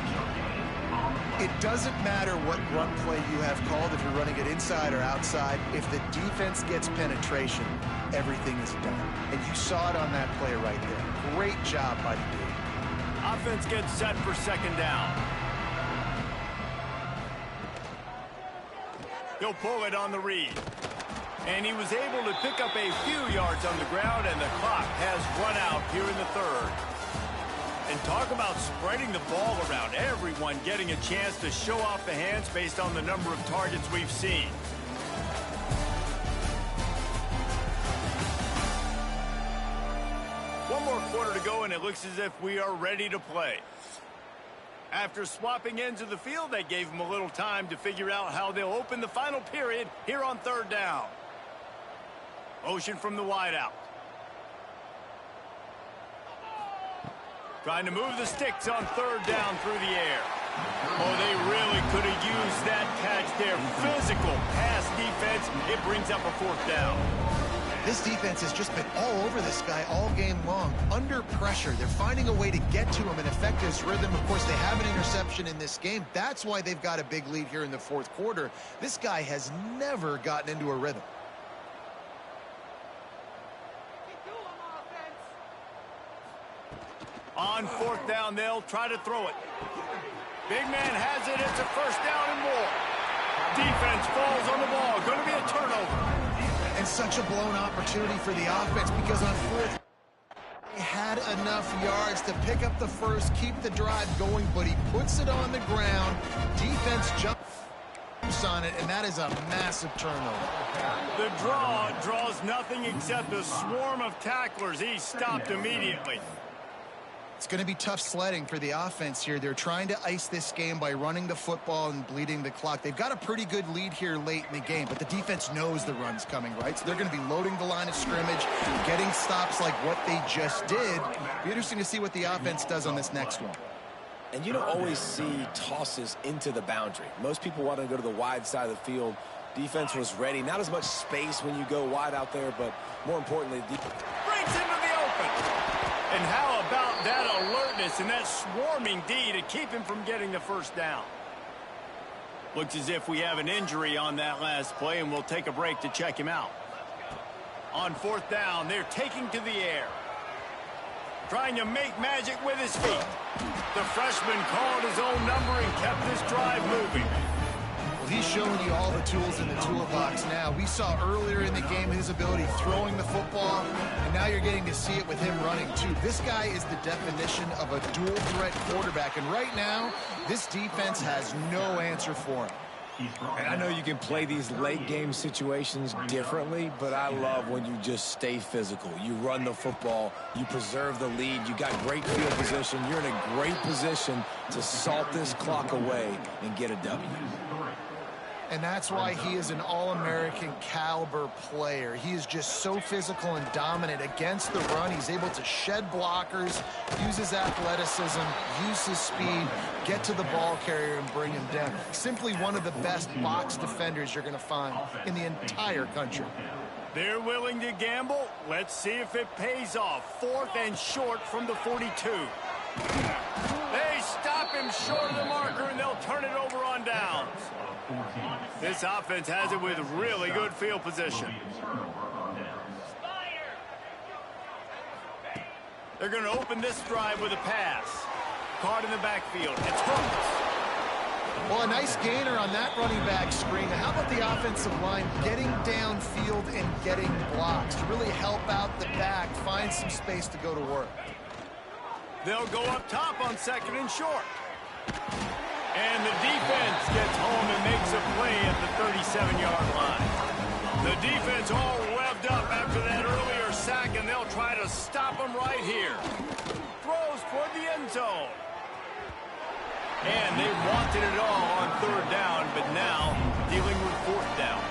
It doesn't matter what run play you have called, if you're running it inside or outside. If the defense gets penetration, everything is done. And you saw it on that play right there. Great job by the D. Offense gets set for 2nd down. He'll pull it on the read. And he was able to pick up a few yards on the ground, and the clock has run out here in the 3rd. And talk about spreading the ball around. Everyone getting a chance to show off the hands based on the number of targets we've seen. One more quarter to go, and it looks as if we are ready to play. After swapping ends of the field, they gave them a little time to figure out how they'll open the final period here on 3rd down. Motion from the wideout. Trying to move the sticks on 3rd down through the air. Oh, they really could have used that catch there. Physical pass defense. It brings up a 4th down. This defense has just been all over this guy all game long. Under pressure, they're finding a way to get to him and affect his rhythm. Of course, they have an interception in this game. That's why they've got a big lead here in the 4th quarter. This guy has never gotten into a rhythm. On 4th down, they'll try to throw it. Big man has it. It's a 1st down and more. Defense falls on the ball. Going to be a turnover. And such a blown opportunity for the offense because on 4th, he had enough yards to pick up the 1st, keep the drive going, but he puts it on the ground. Defense jumps on it, and that is a massive turnover. The draw draws nothing except a swarm of tacklers. He's stopped immediately. It's going to be tough sledding for the offense here. They're trying to ice this game by running the football and bleeding the clock. They've got a pretty good lead here late in the game, but the defense knows the run's coming, right? So they're going to be loading the line of scrimmage, getting stops like what they just did. Be interesting to see what the offense does on this next one. And you don't always see tosses into the boundary. Most people want to go to the wide side of the field. Defense was ready. Not as much space when you go wide out there, but more importantly, Breaks into the open. And how about that alertness and that swarming D to keep him from getting the first down? Looks as if we have an injury on that last play, and we'll take a break to check him out. On fourth down, they're taking to the air. Trying to make magic with his feet. The freshman called his own number and kept this drive moving. Well, he's showing you all the tools in the toolbox now. We saw earlier in the game his ability throwing the football, and now you're getting to see it with him running too. This guy is the definition of a dual threat quarterback, and right now, this defense has no answer for him. and I know you can play these late game situations differently, but I love when you just stay physical. You run the football, you preserve the lead, you got great field position, you're in a great position to salt this clock away and get a W. And that's why he is an All-American caliber player. He is just so physical and dominant against the run. He's able to shed blockers, use his athleticism, use his speed, get to the ball carrier and bring him down. Simply one of the best box defenders you're going to find in the entire country. They're willing to gamble. Let's see if it pays off. 4th and short from the 42. They stop him short of the marker, and they'll turn it over on downs. This offense has it with really good field position. They're going to open this drive with a pass. Caught in the backfield. It's hooked. Well, a nice gainer on that running back screen. How about the offensive line getting downfield and getting blocks to really help out the back, find some space to go to work? They'll go up top on 2nd and short. And the defense gets home and makes a play at the 37-yard line. The defense all revved up after that earlier sack, and they'll try to stop him right here. Throws toward the end zone. And they wanted it all on 3rd down, but now dealing with 4th down.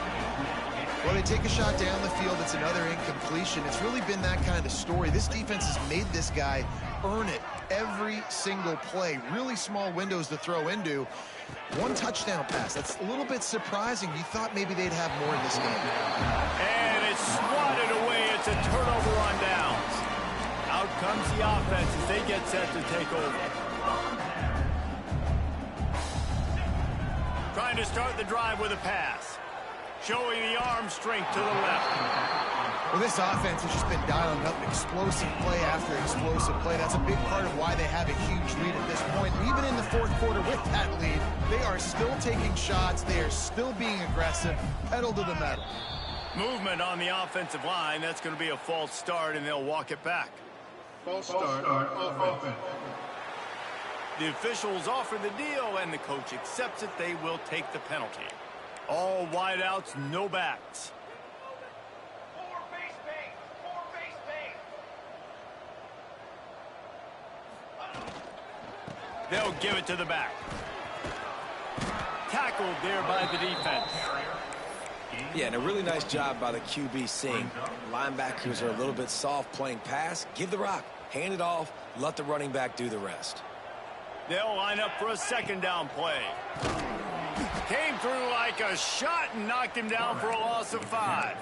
Well, they take a shot down the field. It's another incompletion. It's really been that kind of story. This defense has made this guy earn it every single play. Really small windows to throw into. 1 touchdown pass. That's a little bit surprising. You thought maybe they'd have more in this game. And it's swatted away. It's a turnover on downs. Out comes the offense as they get set to take over. Trying to start the drive with a pass. Showing the arm strength to the left. Well, this offense has just been dialing up explosive play after explosive play. That's a big part of why they have a huge lead at this point. Even in the 4th quarter with that lead, they are still taking shots. They are still being aggressive. Pedal to the metal. Movement on the offensive line. That's going to be a false start, and they'll walk it back. False start, offense. The officials offer the deal, and the coach accepts it. They will take the penalty. All wideouts, no backs. They'll give it to the back. Tackled there by the defense. Yeah, and a really nice job by the QB seeing linebackers are a little bit soft playing pass. Give the rock, hand it off, let the running back do the rest. They'll line up for a 2nd down play. Came through like a shot and knocked him down for a loss of 5.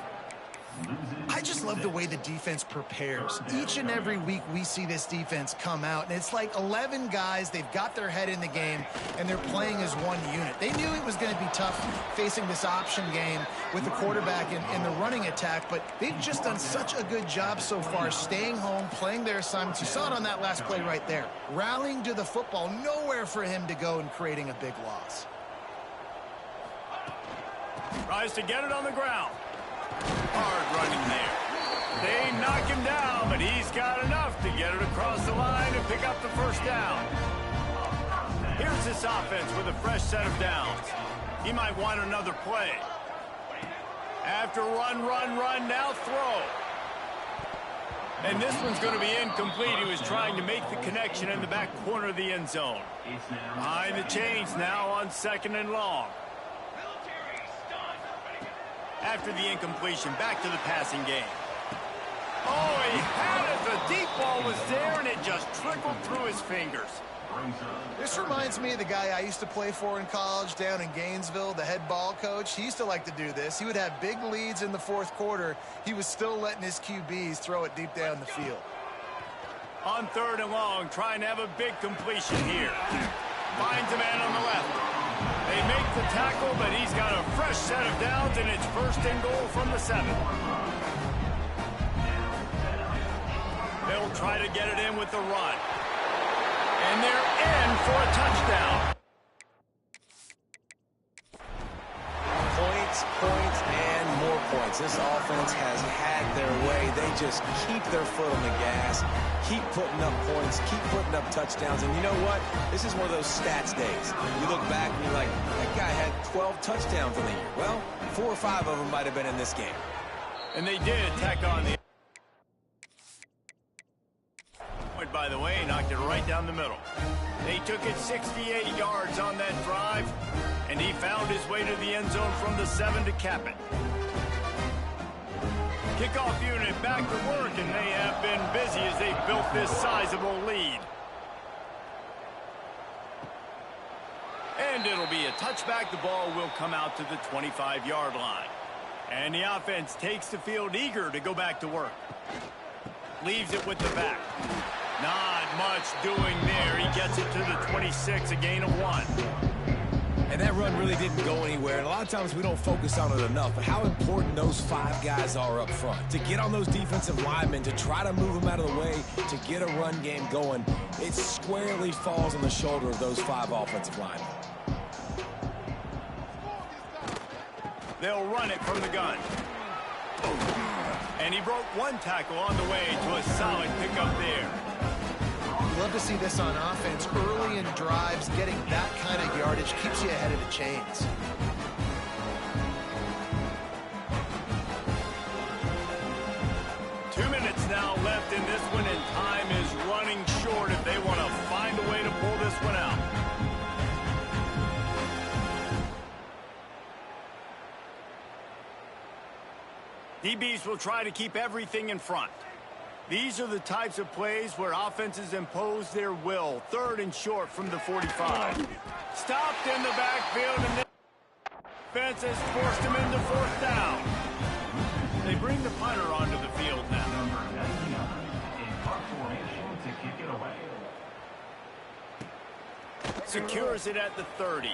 I just love the way the defense prepares. Each and every week we see this defense come out, and it's like 11 guys. They've got their head in the game, and they're playing as one unit. They knew it was going to be tough facing this option game with the quarterback in the running attack, but they've just done such a good job so far staying home, playing their assignments. You saw it on that last play right there. Rallying to the football, nowhere for him to go and creating a big loss. Tries to get it on the ground. Hard running there. They knock him down, but he's got enough to get it across the line and pick up the 1st down. Here's this offense with a fresh set of downs. He might want another play. After run, now throw. And this one's going to be incomplete. He was trying to make the connection in the back corner of the end zone. Behind the chains now on 2nd and long. After the incompletion, back to the passing game. Oh, he had it. The deep ball was there, and it just trickled through his fingers. This reminds me of the guy I used to play for in college down in Gainesville, the head ball coach. He used to like to do this. He would have big leads in the fourth quarter. He was still letting his QBs throw it deep down the field. On 3rd and long, trying to have a big completion here. Finds a man on the left. They make the tackle, but he's got a fresh set of downs, and it's 1st and goal from the 7. They'll try to get it in with the run. And they're in for a touchdown. Points, and more points. This offense has had their way. They just keep their foot on the gas, keep putting up points, keep putting up touchdowns. And you know what? This is one of those stats days. You look back and you're like, that guy had 12 touchdowns in the year. Well, 4 or 5 of them might have been in this game. And they did tack on the... By the way, knocked it right down the middle. They took it 68 yards on that drive, and he found his way to the end zone from the 7 to cap it. Kickoff unit back to work, and they have been busy as they built this sizable lead. And it'll be a touchback. The ball will come out to the 25-yard line. And the offense takes the field eager to go back to work. Leaves it with the back. Not much doing there. He gets it to the 26, a gain of 1. And that run really didn't go anywhere. And a lot of times we don't focus on it enough, but how important those 5 guys are up front. To get on those defensive linemen, to try to move them out of the way, to get a run game going, it squarely falls on the shoulder of those 5 offensive linemen. They'll run it from the gun. And he broke 1 tackle on the way to a solid pickup there. Love to see this on offense. Early in drives, getting that kind of yardage keeps you ahead of the chains. Two minutes now left in this one, and time is running short if they want to find a way to pull this one out. DBs will try to keep everything in front. These are the types of plays where offenses impose their will. 3rd and short from the 45. Stopped in the backfield, and the defense has forced him into 4th down. They bring the punter onto the field now. Secures it at the 30.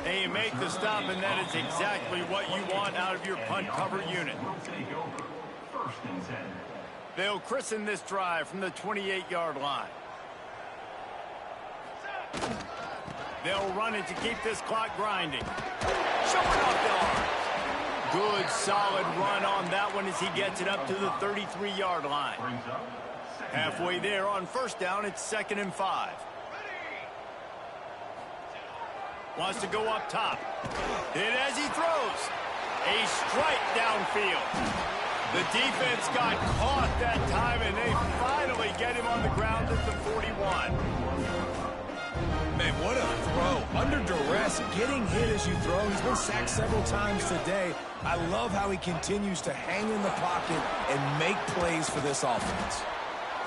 They make the stop, and that is exactly what you want out of your punt cover unit. They'll christen this drive from the 28-yard line. They'll run it to keep this clock grinding. Showing off the arms. Good, solid run on that one as he gets it up to the 33-yard line. Halfway there on 1st down, it's 2nd and 5. Wants to go up top. Hit as he throws. A strike downfield. The defense got caught that time, and they finally get him on the ground at the 41. Man, what a throw. Under duress, getting hit as you throw. He's been sacked several times today. I love how he continues to hang in the pocket and make plays for this offense.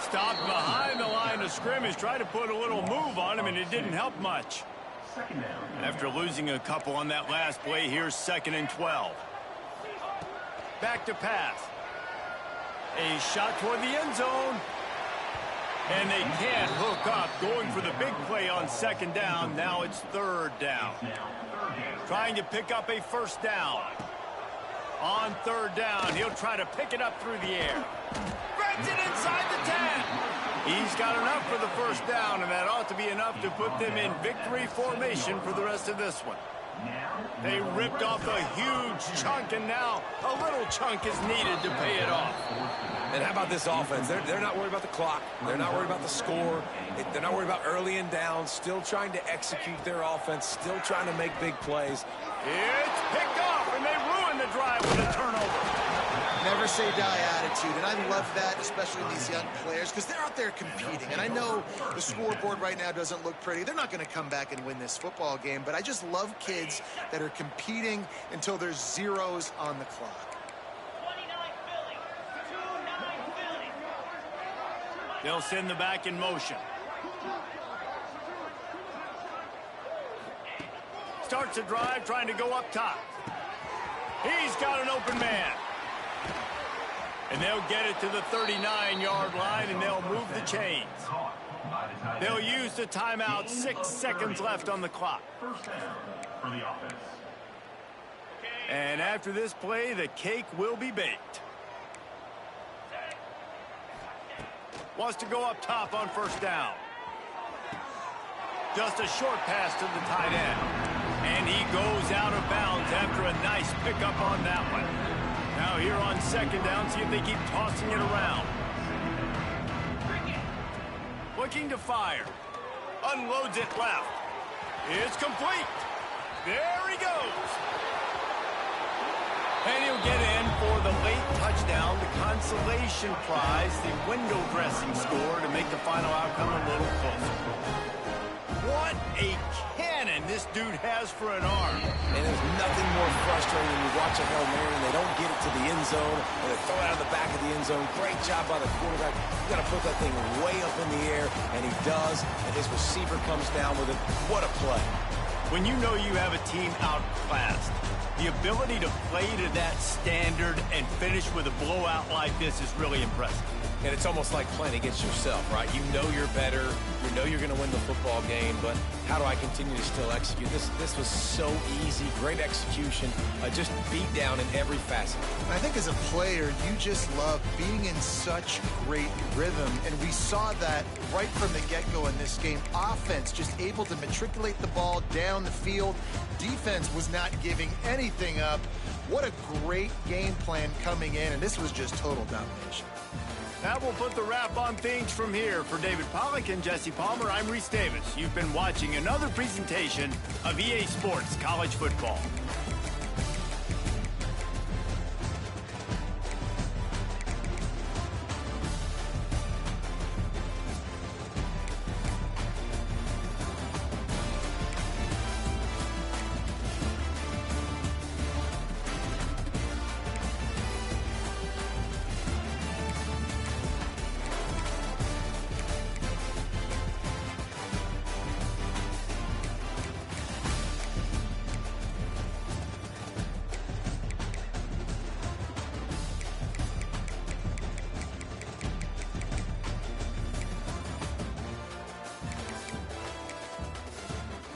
Stopped behind the line of scrimmage, tried to put a little move on him, and it didn't help much. After losing a couple on that last play, here's 2nd and 12. Back to pass. A shot toward the end zone. And they can't hook up. Going for the big play on 2nd down. Now it's 3rd down. Trying to pick up a 1st down. On 3rd down, he'll try to pick it up through the air. Threads it inside the 10. He's got enough for the 1st down, and that ought to be enough to put them in victory formation for the rest of this one. They ripped off a huge chunk, and now a little chunk is needed to pay it off. And how about this offense? They're not worried about the clock. They're not worried about the score. They're not worried about early and down. Still trying to execute their offense. Still trying to make big plays. It's picked off, and they ruin the drive with a turnover. Never say die attitude, and I love that, especially in these young players, because they're out there competing. And I know the scoreboard right now doesn't look pretty. They're not going to come back and win this football game, but I just love kids that are competing until there's zeros on the clock. They'll send the back in motion. Starts a drive trying to go up top. He's got an open man. And they'll get it to the 39-yard line, and they'll move the chains. They'll use the timeout. 6 seconds left on the clock. First down for the offense. And after this play, the cake will be baked. Wants to go up top on first down. Just a short pass to the tight end. And he goes out of bounds after a nice pickup on that one. Now here on second down, see if they keep tossing it around. Looking to fire. Unloads it left. It's complete. There he goes. And he'll get in for the late touchdown, the consolation prize, the window dressing score to make the final outcome a little closer. What a cannon this dude has for an arm. And there's nothing more frustrating when you watch a Hail Mary and they don't get it to the end zone, or they throw it out of the back of the end zone. Great job by the quarterback. You got to put that thing way up in the air, and he does, and his receiver comes down with it. What a play. When you know you have a team outclassed, the ability to play to that standard and finish with a blowout like this is really impressive. And it's almost like playing against yourself, right? You know you're better. You know you're going to win the football game, but how do I continue to still execute? This was so easy. Great execution. Just beat down in every facet. I think as a player, you just love being in such great rhythm, and we saw that right from the get-go in this game. Offense just able to matriculate the ball down the field. Defense was not giving anything up. What a great game plan coming in, and this was just total domination. That will put the wrap on things from here. For David Pollack and Jesse Palmer, I'm Reese Davis. You've been watching another presentation of EA Sports College Football.